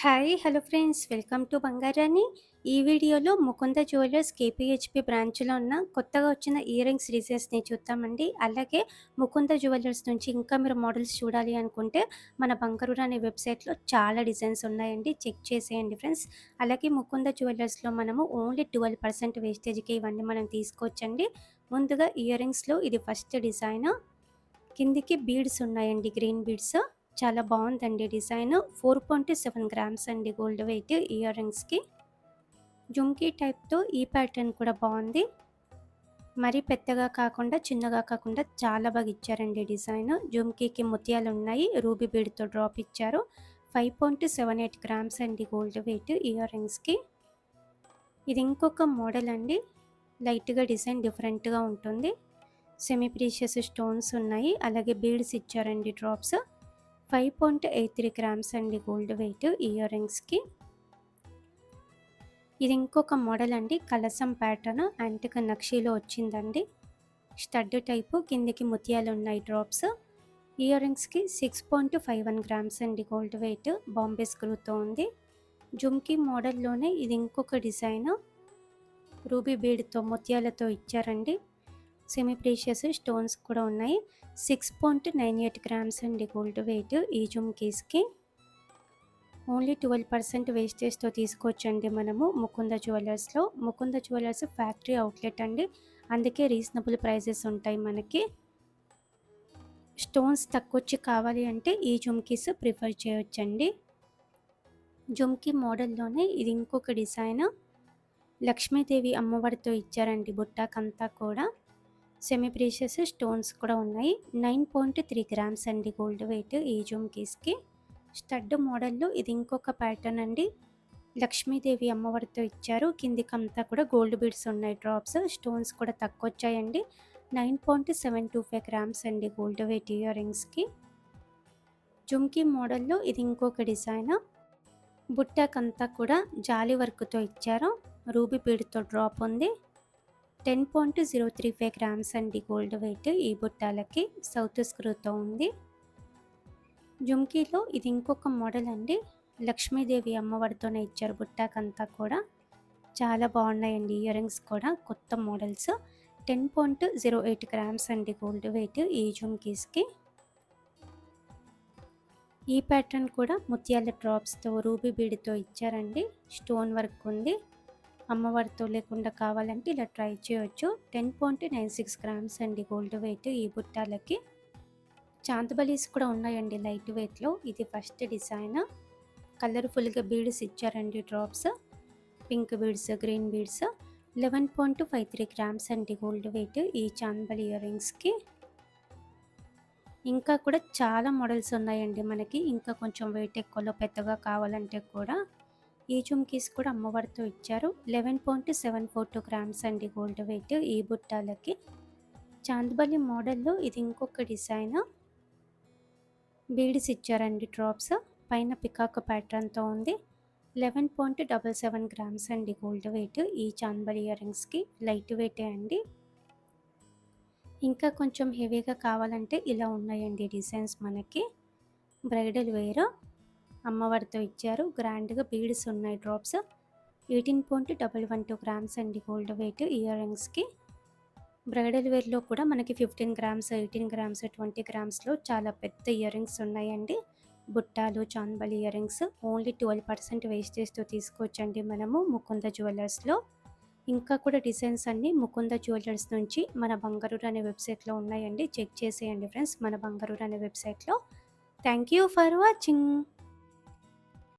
Hi! Hello friends. Welcome to Bangarani. ఈ వీడియోలో Mukunda jewellers KPHP బ్రాంచ్‌లో ఉన్న కొత్తగా వచ్చిన ఇయర్ రింగ్స్ డిజైన్స్‌ని చూద్దామండి. అలాగే ముకుంద జ్యువెలర్స్ నుంచి ఇంకా మీరు మోడల్స్ చూడాలి అనుకుంటే మన బంగారు రాణి వెబ్‌సైట్‌లో చాలా డిజైన్స్ ఉన్నాయండి. చెక్ చేసేయండి ఫ్రెండ్స్. అలాగే ముకుంద జ్యువెలర్స్‌లో మనము ఓన్లీ 12% వేస్టేజ్‌కి ఇవన్నీ మనం తీసుకోవచ్చండి. ముందుగా ఇయర్ రింగ్స్‌లో ఇది ఫస్ట్ డిజైన్. కిందికి బీడ్స్ ఉన్నాయండి, గ్రీన్ బీడ్స్. చాలా బావుందండి డిజైను. 4.7 గ్రామ్స్ అండి గోల్డ్ వెయిట్ ఇయర్ రింగ్స్‌కి. జుమ్కీ టైప్‌తో ఈ ప్యాటర్న్ కూడా బావుంది. మరీ పెద్దగా కాకుండా, చిన్నగా కాకుండా చాలా బాగా ఇచ్చారండి డిజైను. జుమ్కీకి ముత్యాలున్నాయి. రూబీ బీడ్‌తో డ్రాప్ ఇచ్చారు. 5.78 గ్రామ్స్ అండి గోల్డ్ వెయిట్ ఇయర్ రింగ్స్‌కి. ఇది ఇంకొక మోడల్ అండి. లైట్‌గా డిజైన్ డిఫరెంట్‌గా ఉంటుంది. సెమీ ప్రీషియస్ స్టోన్స్ ఉన్నాయి. అలాగే బీడ్స్ ఇచ్చారండి డ్రాప్స్. 5.83 గ్రామ్స్ అండి గోల్డ్ వెయిట్ ఇయర్ రింగ్స్‌కి. ఇది ఇంకొక మోడల్ అండి. కలసం ప్యాటర్న్ యాంటిక్ నక్షీలో వచ్చిందండి. స్టడ్ టైపు, కిందికి ముత్యాలు ఉన్నాయి డ్రాప్స్. ఇయర్ రింగ్స్‌కి 6.51 గ్రామ్స్ అండి గోల్డ్ వెయిట్. బాంబే స్క్రూతో ఉంది. జుమ్కీ మోడల్లోనే ఇది ఇంకొక డిజైన్. రూబీ బీడ్‌తో ముత్యాలతో ఇచ్చారండి. సెమీ ప్రీషియస్ స్టోన్స్ కూడా ఉన్నాయి. 6.98 గ్రామ్స్ అండి గోల్డ్ వెయిట్ ఈ జుమ్కీస్‌కి. ఓన్లీ 12% వేస్టేజ్‌తో తీసుకోవచ్చండి మనము ముకుంద జ్యువెలర్స్‌లో. ముకుంద జ్యువెలర్స్ ఫ్యాక్టరీ అవుట్లెట్ అండి. అందుకే రీజనబుల్ ప్రైజెస్ ఉంటాయి మనకి. స్టోన్స్ తక్కువొచ్చి కావాలి అంటే ఈ జుమ్కీస్ ప్రిఫర్ చేయొచ్చండి. జుమ్కీ మోడల్లోనే ఇది ఇంకొక డిజైన్. లక్ష్మీదేవి అమ్మవారితో ఇచ్చారండి బుట్టాకంతా కూడా. సెమీ ప్రీషియస్ స్టోన్స్ కూడా ఉన్నాయి. 9.3 గ్రామ్స్ అండి గోల్డ్ వెయిట్ ఈ జుమ్కీస్‌కి. స్టడ్ మోడల్‌లో ఇది ఇంకొక ప్యాటర్న్ అండి. లక్ష్మీదేవి అమ్మవారితో ఇచ్చారు. కిందికంతా కూడా గోల్డ్ బీడ్స్ ఉన్నాయి డ్రాప్స్. స్టోన్స్ కూడా తక్కువొచ్చాయండి. 9.725 గ్రామ్స్ అండి గోల్డ్ వెయిట్ ఇయర్ రింగ్స్‌కి. జుమ్కీ మోడల్‌లో ఇది ఇంకొక డిజైన్. బుట్టాకంతా కూడా జాలి వర్క్‌తో ఇచ్చారు. రూబీ బీడ్‌తో డ్రాప్ ఉంది. 10.035 గ్రామ్స్ అండి గోల్డ్ వెయిట్ ఈ బుట్టాలకి. సౌత్ స్క్రూతో ఉంది. జుమ్కీలో ఇది ఇంకొక మోడల్ అండి. లక్ష్మీదేవి అమ్మవారితోనే ఇచ్చారు బుట్టాకంతా కూడా. చాలా బాగున్నాయండి ఇయర్ రింగ్స్ కూడా. కొత్త మోడల్స్. 10.08 గ్రామ్స్ అండి గోల్డ్ వెయిట్ ఈ జుమ్కీస్‌కి. ఈ ప్యాటర్న్ కూడా ముత్యాల డ్రాప్స్‌తో రూబీ బీడ్‌తో ఇచ్చారండి. స్టోన్ వర్క్ ఉంది. అమ్మవారితో లేకుండా కావాలంటే ఇలా ట్రై చేయొచ్చు. 10.96 గ్రామ్స్ అండి గోల్డ్ వెయిట్ ఈ బుట్టాలకి. చాందబలీస్ కూడా ఉన్నాయండి లైట్ వెయిట్‌లో. ఇది ఫస్ట్ డిజైన్. కలర్ఫుల్‌గా బీడ్స్ ఇచ్చారండి drops. Pink beads, green beads. 11.53 grams అండి గోల్డ్ వెయిట్ ఈ చాందబలి ఇయర్ రింగ్స్‌కి. ఇంకా కూడా చాలా మోడల్స్ ఉన్నాయండి మనకి. ఇంకా కొంచెం వెయిట్ ఎక్కువలో పెద్దగా కావాలంటే కూడా ఈ జుమ్కీస్ కూడా అమ్మవారితో ఇచ్చారు. 11.742 గ్రామ్స్ అండి గోల్డ్ వెయిట్ ఈ బుట్టాలకి. చాందబలి మోడల్లో ఇది ఇంకొక డిజైన్. బీడ్స్ ఇచ్చారండి డ్రాప్స్. పైన పికాక్ ప్యాటర్న్తో ఉంది. 11.77 గ్రామ్స్ అండి గోల్డ్ వెయిట్ ఈ చాందబలి ఇయర్ రింగ్స్‌కి. లైట్ వెయిటే అండి. ఇంకా కొంచెం హెవీగా కావాలంటే ఇలా ఉన్నాయండి డిజైన్స్ మనకి. బ్రైడల్ వేర్ అమ్మవారితో ఇచ్చారు. గ్రాండ్‌గా బీడ్స్ ఉన్నాయి డ్రాప్స్. 18.112 గ్రామ్స్ అండి గోల్డ్ వెయిట్ ఇయర్ రింగ్స్‌కి. బ్రైడల్ వేర్‌లో కూడా మనకి 15 గ్రామ్స్, 18 గ్రామ్స్, 20 గ్రామ్స్‌లో చాలా పెద్ద ఇయర్ రింగ్స్ ఉన్నాయండి. బుట్టాలు, చాందబలి ఇయర్ రింగ్స్. ఓన్లీ 12% వేస్టేజ్‌తో తీసుకోవచ్చండి మనము ముకుంద జ్యువెలర్స్‌లో. ఇంకా కూడా డిజైన్స్ అన్నీ ముకుంద జ్యువెలర్స్ నుంచి మన బంగారూరు అనే వెబ్సైట్‌లో ఉన్నాయండి. చెక్ చేసేయండి ఫ్రెండ్స్ మన బంగారూరు అనే వెబ్సైట్‌లో. Thank you for watching.